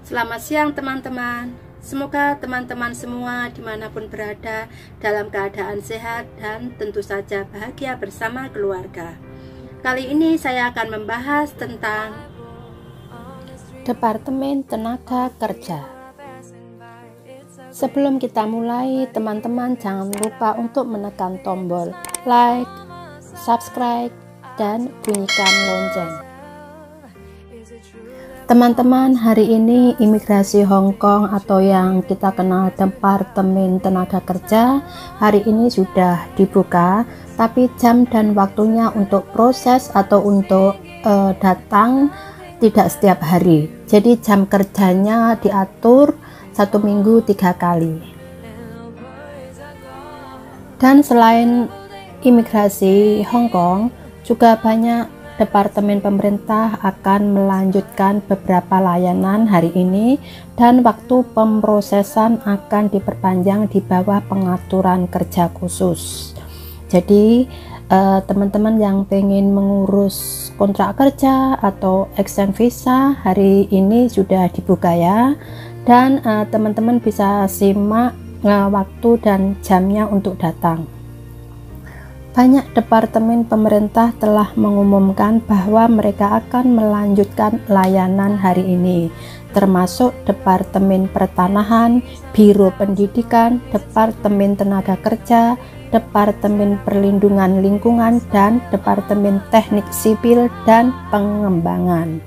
Selamat siang teman-teman. Semoga teman-teman semua dimanapun berada dalam keadaan sehat dan tentu saja bahagia bersama keluarga. Kali ini saya akan membahas tentang Departemen Tenaga Kerja. Sebelum kita mulai, teman-teman jangan lupa untuk menekan tombol like, subscribe, dan bunyikan lonceng. Teman-teman, hari ini imigrasi Hong Kong atau yang kita kenal Departemen Tenaga Kerja hari ini sudah dibuka, tapi jam dan waktunya untuk proses atau untuk datang tidak setiap hari. Jadi jam kerjanya diatur 1 minggu 3 kali. Dan selain imigrasi Hong Kong, juga banyak Departemen pemerintah akan melanjutkan beberapa layanan hari ini, dan waktu pemrosesan akan diperpanjang di bawah pengaturan kerja khusus. Jadi teman-teman yang pengen mengurus kontrak kerja atau extend visa hari ini sudah dibuka ya, dan teman-teman bisa simak waktu dan jamnya untuk datang. Banyak departemen pemerintah telah mengumumkan bahwa mereka akan melanjutkan layanan hari ini, termasuk Departemen Pertanahan, Biro Pendidikan, Departemen Tenaga Kerja, Departemen Perlindungan Lingkungan, dan Departemen Teknik Sipil dan Pengembangan.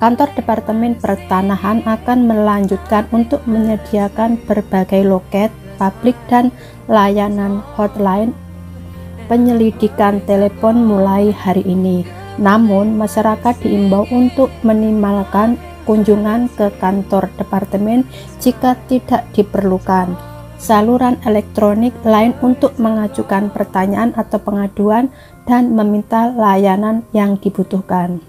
Kantor Departemen Pertanahan akan melanjutkan untuk menyediakan berbagai loket publik dan layanan hotline penyelidikan telepon mulai hari ini. Namun masyarakat diimbau untuk minimalkan kunjungan ke kantor departemen jika tidak diperlukan. Saluran elektronik lain untuk mengajukan pertanyaan atau pengaduan dan meminta layanan yang dibutuhkan.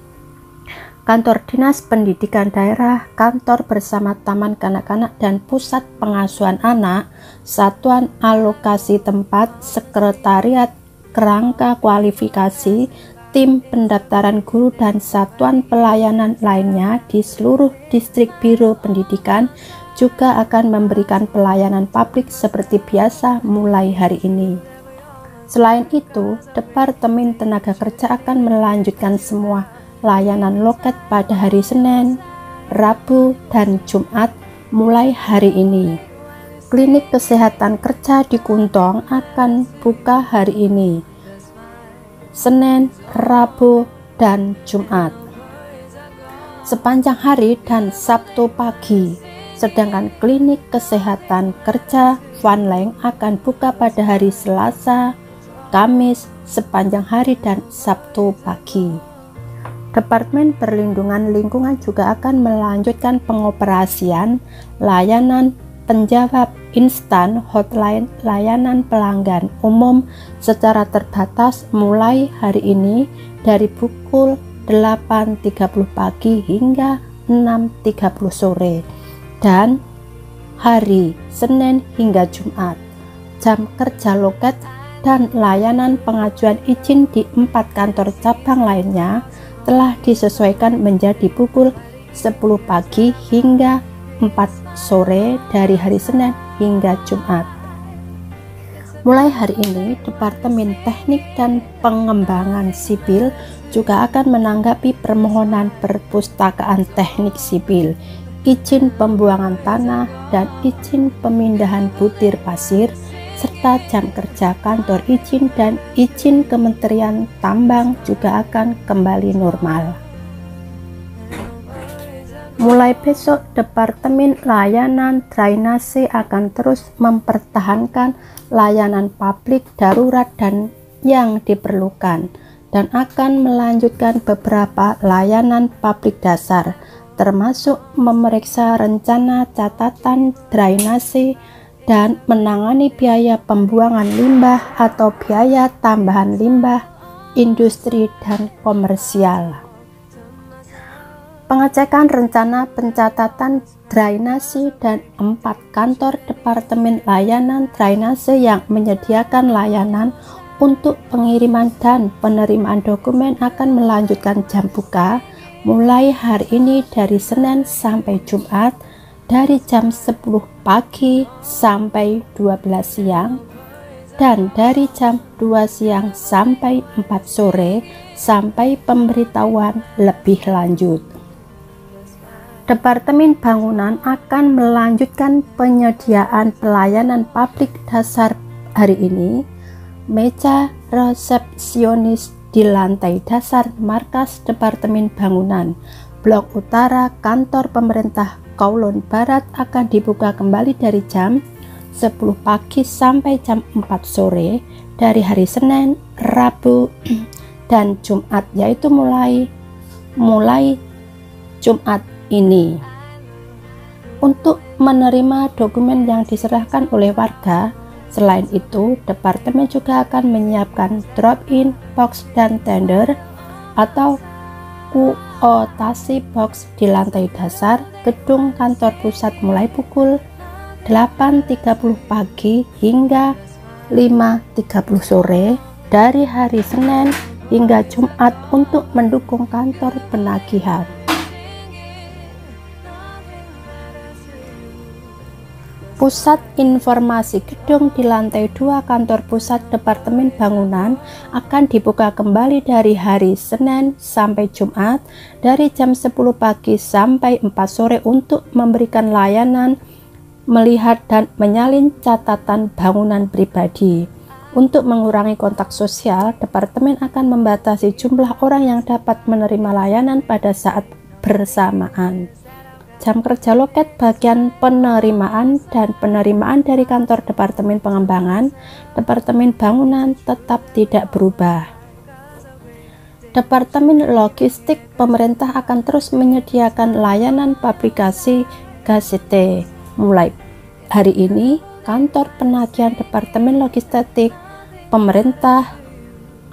Kantor Dinas Pendidikan Daerah, kantor bersama Taman Kanak-kanak dan Pusat Pengasuhan Anak, Satuan Alokasi Tempat, Sekretariat Kerangka Kualifikasi, tim pendaftaran guru, dan satuan pelayanan lainnya di seluruh distrik Biro Pendidikan juga akan memberikan pelayanan publik seperti biasa mulai hari ini. Selain itu, Departemen Tenaga Kerja akan melanjutkan semua layanan loket pada hari Senin, Rabu, dan Jumat mulai hari ini. Klinik Kesehatan Kerja di Kuntong akan buka hari ini, Senin, Rabu, dan Jumat sepanjang hari dan Sabtu pagi. Sedangkan Klinik Kesehatan Kerja Fanleng akan buka pada hari Selasa, Kamis sepanjang hari dan Sabtu pagi. Departemen Perlindungan Lingkungan juga akan melanjutkan pengoperasian layanan penjawab instan hotline layanan pelanggan umum secara terbatas mulai hari ini dari pukul 8.30 pagi hingga 6.30 sore, dan hari Senin hingga Jumat. Jam kerja loket dan layanan pengajuan izin di 4 kantor cabang lainnya telah disesuaikan menjadi pukul 10 pagi hingga 4 sore dari hari Senin hingga Jumat. Mulai hari ini, Departemen Teknik dan Pengembangan Sipil juga akan menanggapi permohonan perpustakaan teknik sipil, izin pembuangan tanah, dan izin pemindahan butir pasir, serta jam kerja kantor izin dan izin Kementerian Tambang juga akan kembali normal. Mulai besok, Departemen Layanan Drainase akan terus mempertahankan layanan publik darurat dan yang diperlukan, dan akan melanjutkan beberapa layanan publik dasar, termasuk memeriksa rencana catatan drainase dan menangani biaya pembuangan limbah atau biaya tambahan limbah industri dan komersial. Pengecekan rencana pencatatan drainase dan 4 kantor Departemen Layanan Drainase yang menyediakan layanan untuk pengiriman dan penerimaan dokumen akan melanjutkan jam buka mulai hari ini dari Senin sampai Jumat dari jam 10 pagi sampai 12 siang dan dari jam 2 siang sampai 4 sore sampai pemberitahuan lebih lanjut. Departemen Bangunan akan melanjutkan penyediaan pelayanan publik dasar hari ini. Meja resepsionis di lantai dasar markas Departemen Bangunan Blok Utara Kantor Pemerintah Kowloon Barat akan dibuka kembali dari jam 10 pagi sampai jam 4 sore dari hari Senin, Rabu, dan Jumat, yaitu mulai Jumat ini. Untuk menerima dokumen yang diserahkan oleh warga, selain itu departemen juga akan menyiapkan drop-in box dan tender atau kuotasi box di lantai dasar gedung kantor pusat mulai pukul 8.30 pagi hingga 5.30 sore dari hari Senin hingga Jumat untuk mendukung kantor penagihan. Pusat Informasi Gedung di lantai 2 Kantor Pusat Departemen Bangunan akan dibuka kembali dari hari Senin sampai Jumat dari jam 10 pagi sampai 4 sore untuk memberikan layanan melihat dan menyalin catatan bangunan pribadi. Untuk mengurangi kontak sosial, Departemen akan membatasi jumlah orang yang dapat menerima layanan pada saat bersamaan. Jam kerja loket bagian penerimaan dan penerimaan dari kantor Departemen Pengembangan, Departemen Bangunan tetap tidak berubah. Departemen Logistik Pemerintah akan terus menyediakan layanan publikasi GAZETE. Mulai hari ini, kantor penagihan Departemen Logistik Pemerintah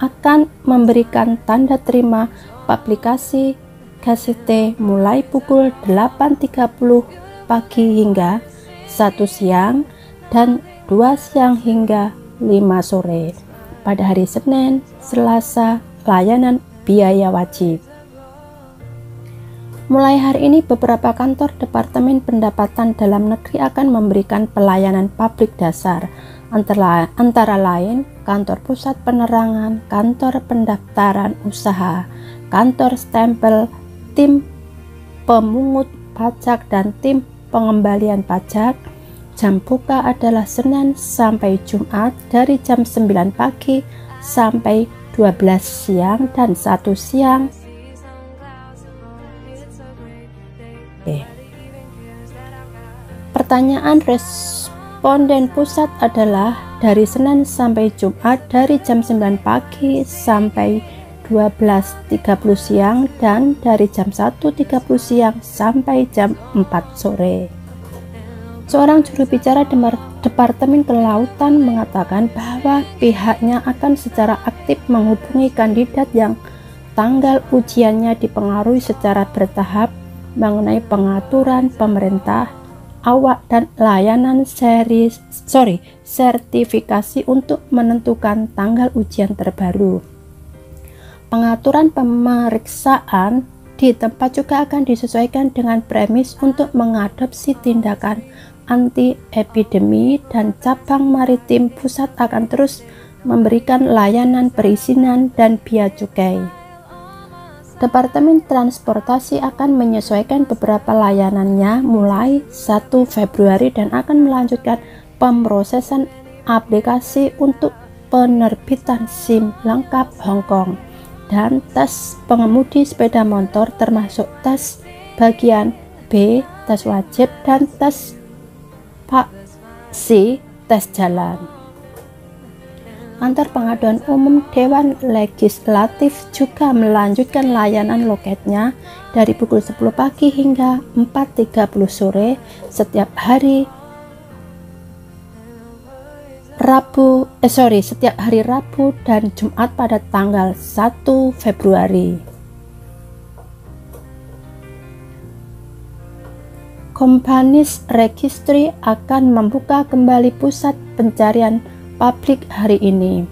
akan memberikan tanda terima publikasi GAZETE mulai pukul 8.30 pagi hingga 1 siang dan 2 siang hingga 5 sore pada hari Senin, Selasa, layanan biaya wajib. Mulai hari ini beberapa kantor Departemen Pendapatan Dalam Negeri akan memberikan pelayanan publik dasar antara lain kantor pusat penerangan, kantor pendaftaran usaha, kantor stempel, tim pemungut pajak dan tim pengembalian pajak. Jam buka adalah Senin sampai Jumat dari jam 9 pagi sampai 12 siang dan 1 siang. Pertanyaan responden pusat adalah dari Senin sampai Jumat dari jam 9 pagi sampai 12.30 siang dan dari jam 1.30 siang sampai jam 4 sore. Seorang juru bicara Departemen Kelautan mengatakan bahwa pihaknya akan secara aktif menghubungi kandidat yang tanggal ujiannya dipengaruhi secara bertahap mengenai pengaturan pemerintah, awak dan layanan sertifikasi untuk menentukan tanggal ujian terbaru. Pengaturan pemeriksaan di tempat juga akan disesuaikan dengan premis untuk mengadopsi tindakan anti-epidemi dan cabang maritim pusat akan terus memberikan layanan perizinan dan bea cukai. Departemen Transportasi akan menyesuaikan beberapa layanannya mulai 1 Februari dan akan melanjutkan pemrosesan aplikasi untuk penerbitan SIM lengkap Hong Kong dan tes pengemudi sepeda motor termasuk tes bagian B, tes wajib, dan tes C, tes jalan. Kantor Pengaduan Umum Dewan Legislatif juga melanjutkan layanan loketnya dari pukul 10 pagi hingga 4.30 sore setiap hari setiap hari Rabu dan Jumat pada tanggal 1 Februari. Companies Registry akan membuka kembali pusat pencarian publik hari ini.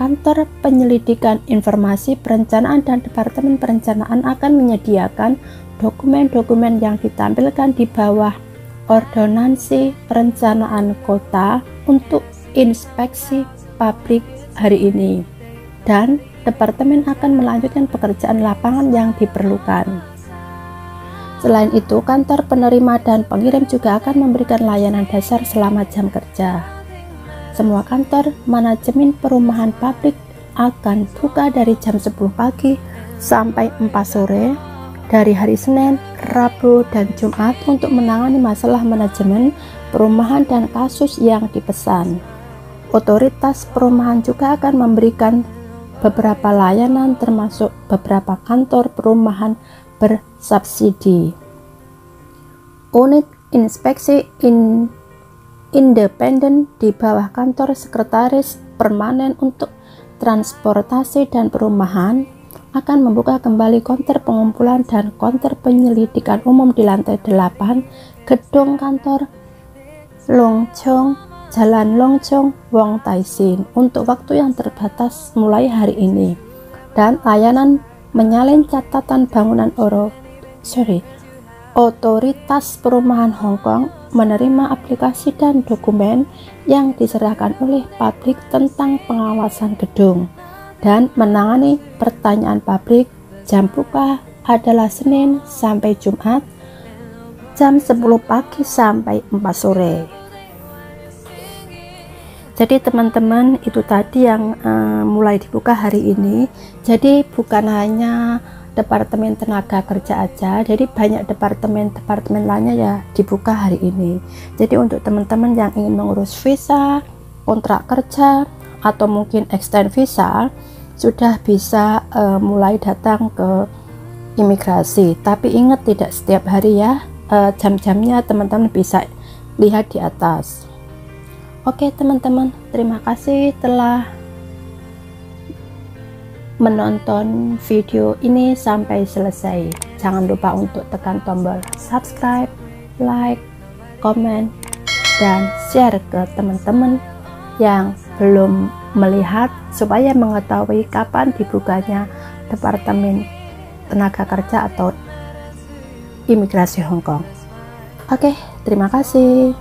Kantor Penyelidikan Informasi Perencanaan dan Departemen Perencanaan akan menyediakan dokumen-dokumen yang ditampilkan di bawah Ordonansi Perencanaan Kota untuk inspeksi pabrik hari ini, dan Departemen akan melanjutkan pekerjaan lapangan yang diperlukan. Selain itu, kantor penerima dan pengirim juga akan memberikan layanan dasar selama jam kerja. Semua kantor manajemen perumahan pabrik akan buka dari jam 10 pagi sampai 4 sore dari hari Senin, Rabu, dan Jumat untuk menangani masalah manajemen perumahan dan kasus yang dipesan. Otoritas perumahan juga akan memberikan beberapa layanan termasuk beberapa kantor perumahan bersubsidi. Unit inspeksi independen di bawah kantor sekretaris permanen untuk transportasi dan perumahan akan membuka kembali konter pengumpulan dan konter penyelidikan umum di lantai 8 gedung kantor Longchong, Jalan Longchong, Wong Tai Sin untuk waktu yang terbatas mulai hari ini, dan layanan menyalin catatan bangunan Otoritas Perumahan Hong Kong menerima aplikasi dan dokumen yang diserahkan oleh pabrik tentang pengawasan gedung dan menangani pertanyaan pabrik. Jam buka adalah Senin sampai Jumat jam 10 pagi sampai 4 sore. Jadi teman-teman, itu tadi yang mulai dibuka hari ini. Jadi bukan hanya Departemen Tenaga Kerja aja, jadi banyak departemen lainnya ya dibuka hari ini. Jadi untuk teman-teman yang ingin mengurus visa, kontrak kerja, atau mungkin extend visa, sudah bisa mulai datang ke imigrasi. Tapi ingat, tidak setiap hari ya, jam-jamnya teman-teman bisa lihat di atas. Oke teman-teman, terima kasih telah menonton video ini sampai selesai. Jangan lupa untuk tekan tombol subscribe, like, komen, dan share ke teman-teman yang belum melihat supaya mengetahui kapan dibukanya Departemen Tenaga Kerja atau Imigrasi Hong Kong. Oke, terima kasih.